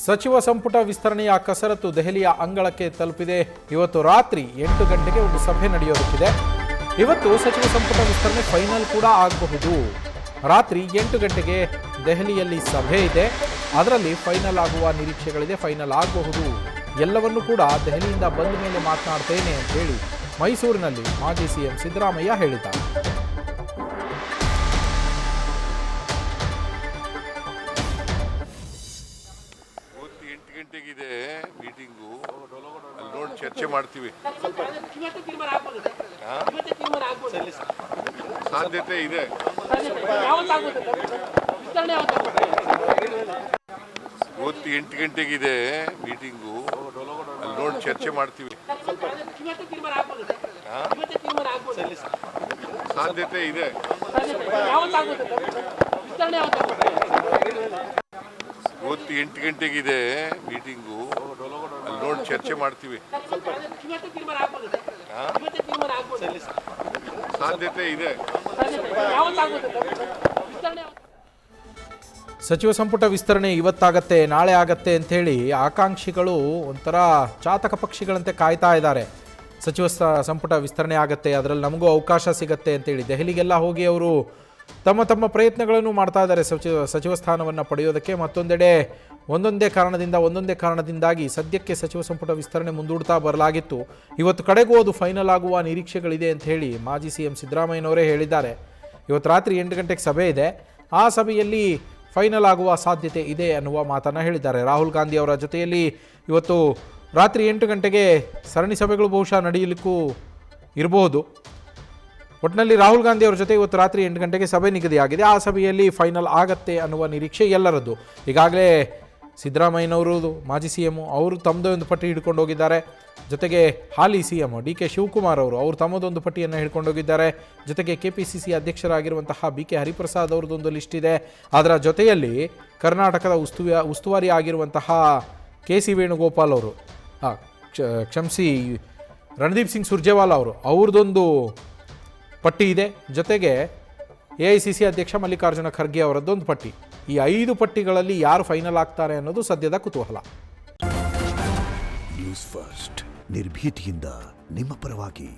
ಸಚಿವ ಸಂಪುಟ ವಿಸ್ತರಣೆಯ ಕಸರತ್ತು ದೆಹಲಿಯ ಅಂಗಳಕ್ಕೆ ತಲುಪಿದೆ. ಇವತ್ತು ರಾತ್ರಿ 8 ಗಂಟೆಗೆ ಒಂದು ಸಭೆ ನಡೆಯೋದಕ್ಕಿದೆ. ಇವತ್ತು ಸಚಿವ ಸಂಪುಟ ವಿಸ್ತರಣೆ ಫೈನಲ್ ಕೂಡ ಆಗಬಹುದು. ರಾತ್ರಿ 8 ಗಂಟೆಗೆ ದೆಹಲಿಯಲ್ಲಿ ಸಭೆ ಇದೆ. ಅದರಲ್ಲಿ ಫೈನಲ್ ಆಗುವ ನಿರೀಕ್ಷೆಗಳಿದೆ. ಫೈನಲ್ ಆಗಬಹುದು. ಎಲ್ಲವನ್ನೂ ಕೂಡ ದೆಹಲಿಯಿಂದ ಬಂದ ಮೇಲೆ ಮಾತನಾಡ್ತೇನೆ ಅಂತ ಹೇಳಿ ಮೈಸೂರಿನಲ್ಲಿ ಮಾಜಿ ಸಿಎಂ ಸಿದ್ದರಾಮಯ್ಯ ಹೇಳಿದ್ದಾರೆ. ಗಂಟೆಗಿದೆ ಮೀಟಿಂಗು, ಅಲ್ಲಿ ನೋಡಿ ಚರ್ಚೆ ಮಾಡ್ತೀವಿ. ಸಾಧ್ಯತೆ ಇದೆ. ಇವತ್ತು 8 ಗಂಟೆಗಿದೆ ಮೀಟಿಂಗು, ಅಲ್ಲಿ ನೋಡಿ ಚರ್ಚೆ ಮಾಡ್ತೀವಿ. ಸಾಧ್ಯತೆ ಇದೆ. ಇವತ್ತು 8 ಗಂಟೆಗಿದೆ ಮೀಟಿಂಗು, ಅಲ್ಲಿ ನೋಡಿ ಚರ್ಚೆ ಮಾಡ್ತೀವಿ. ಸಾಧ್ಯತೆ ಇದೆ. ಸಚಿವ ಸಂಪುಟ ವಿಸ್ತರಣೆ ಇವತ್ತಾಗತ್ತೆ, ನಾಳೆ ಆಗತ್ತೆ ಅಂಥೇಳಿ ಆಕಾಂಕ್ಷಿಗಳು ಒಂಥರ ಚಾತಕ ಪಕ್ಷಿಗಳಂತೆ ಕಾಯ್ತಾ ಇದ್ದಾರೆ. ಸಚಿವ ಸಂಪುಟ ವಿಸ್ತರಣೆ ಆಗತ್ತೆ, ಅದರಲ್ಲಿ ನಮಗೂ ಅವಕಾಶ ಸಿಗತ್ತೆ ಅಂತೇಳಿ ದೆಹಲಿಗೆಲ್ಲ ಹೋಗಿ ಅವರು ತಮ್ಮ ತಮ್ಮ ಪ್ರಯತ್ನಗಳನ್ನು ಮಾಡ್ತಾ ಇದ್ದಾರೆ ಸಚಿವ ಸ್ಥಾನವನ್ನು ಪಡೆಯೋದಕ್ಕೆ. ಮತ್ತೊಂದೆಡೆ ಒಂದೊಂದೇ ಕಾರಣದಿಂದಾಗಿ ಸದ್ಯಕ್ಕೆ ಸಚಿವ ಸಂಪುಟ ವಿಸ್ತರಣೆ ಮುಂದೂಡ್ತಾ ಬರಲಾಗಿತ್ತು. ಇವತ್ತು ಕಡೆಗೂ ಅದು ಫೈನಲ್ ಆಗುವ ನಿರೀಕ್ಷೆಗಳಿದೆ ಅಂತ ಹೇಳಿ ಮಾಜಿ ಸಿಎಂ ಸಿದ್ದರಾಮಯ್ಯನವರೇ ಹೇಳಿದ್ದಾರೆ. ಇವತ್ತು ರಾತ್ರಿ 8 ಗಂಟೆಗೆ ಸಭೆ ಇದೆ. ಆ ಸಭೆಯಲ್ಲಿ ಫೈನಲ್ ಆಗುವ ಸಾಧ್ಯತೆ ಇದೆ ಅನ್ನುವ ಮಾತನ್ನು ಹೇಳಿದ್ದಾರೆ. ರಾಹುಲ್ ಗಾಂಧಿ ಅವರ ಜೊತೆಯಲ್ಲಿ ಇವತ್ತು ರಾತ್ರಿ 8 ಗಂಟೆಗೆ ಸರಣಿ ಸಭೆಗಳು ಬಹುಶಃ ನಡೆಯಲಿಕ್ಕೂ ಇರಬಹುದು. ಒಟ್ಟಿನಲ್ಲಿ ರಾಹುಲ್ ಗಾಂಧಿ ಅವರ ಜೊತೆ ಇವತ್ತು ರಾತ್ರಿ 8 ಗಂಟೆಗೆ ಸಭೆ ನಿಗದಿಯಾಗಿದೆ. ಆ ಸಭೆಯಲ್ಲಿ ಫೈನಲ್ ಆಗತ್ತೆ ಅನ್ನುವ ನಿರೀಕ್ಷೆ ಎಲ್ಲರದ್ದು. ಈಗಾಗಲೇ ಸಿದ್ದರಾಮಯ್ಯನವರು ಮಾಜಿ ಸಿ ಎಂ ಅವರು ತಮ್ಮದೇ ಒಂದು ಪಟ್ಟಿ ಹಿಡ್ಕೊಂಡು ಹೋಗಿದ್ದಾರೆ. ಜೊತೆಗೆ ಹಾಲಿ C M D K Shivakumar ಅವರು ತಮ್ಮದೊಂದು ಪಟ್ಟಿಯನ್ನು ಹಿಡ್ಕೊಂಡು ಹೋಗಿದ್ದಾರೆ. ಜೊತೆಗೆ KPCC ಅಧ್ಯಕ್ಷರಾಗಿರುವಂತಹ BK ಹರಿಪ್ರಸಾದ್ ಅವ್ರದ್ದೊಂದು ಲಿಸ್ಟ್ ಇದೆ. ಅದರ ಜೊತೆಯಲ್ಲಿ ಕರ್ನಾಟಕದ ಉಸ್ತುವಾರಿ ಆಗಿರುವಂತಹ KC ವೇಣುಗೋಪಾಲ್ ಅವರು, ಕ್ಷಮಿಸಿ ರಣದೀಪ್ ಸಿಂಗ್ ಸುರ್ಜೇವಾಲಾ ಅವ್ರದ್ದೊಂದು ಪಟ್ಟಿ ಇದೆ. ಜೊತೆಗೆ AICC ಅಧ್ಯಕ್ಷ ಮಲ್ಲಿಕಾರ್ಜುನ ಖರ್ಗೆ ಅವರದ್ದೊಂದು ಪಟ್ಟಿ. ಈ 5 ಪಟ್ಟಿಗಳಲ್ಲಿ ಯಾರು ಫೈನಲ್ ಆಗ್ತಾರೆ ಅನ್ನೋದು ಸದ್ಯದ ಕುತೂಹಲ. ನ್ಯೂಸ್ ಫಸ್ಟ್ ನಿರ್ಭೀತಿಯಿಂದ ನಿಮ್ಮ ಪರವಾಗಿ.